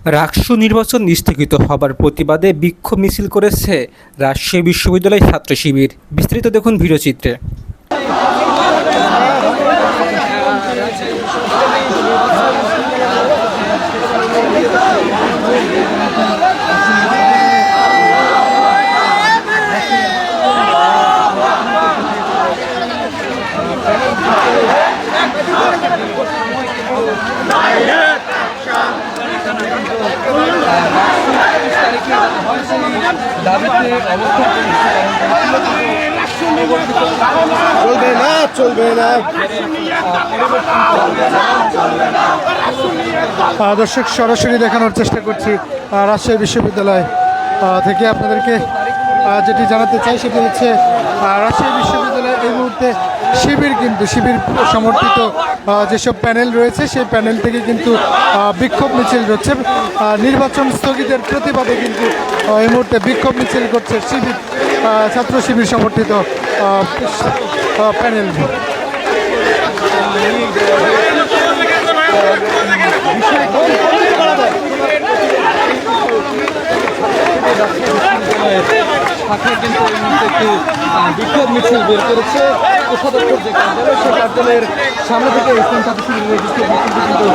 রাকসু নির্বাচন স্থগিত হবার প্রতিবাদে বিক্ষোভ মিছিল করেছে রাজশাহী বিশ্ববিদ্যালয় ছাত্র শিবির। বিস্তারিত দেখুন ভিডিওচিত্রে। চলবে না। দর্শক, সরাসরি দেখানোর চেষ্টা করছি রাজশাহী বিশ্ববিদ্যালয় থেকে। আপনাদেরকে যেটি জানাতে চাই সেটি হচ্ছে রাজশাহী বিশ্ববিদ্যালয় এই মুহূর্তে শিবির সমর্থিত যেসব প্যানেল রয়েছে সেই প্যানেল থেকে কিন্তু বিক্ষোভ মিছিল হচ্ছে। নির্বাচন স্থগিতের প্রতিবাদে কিন্তু এই মুহূর্তে বিক্ষোভ মিছিল করছে ছাত্র শিবির সমর্থিত প্যানেল। কিন্তু এই মুহূর্তে একটি বিক্ষোভ মিছিল বের করেছে কোষাধ্যক্ষ যে কার্যালয়, সেই কার্যালয়ের সামনে থেকে ইসলাম ছাত্র শিবিরের বিক্ষোভ মিছিলটি কিন্তু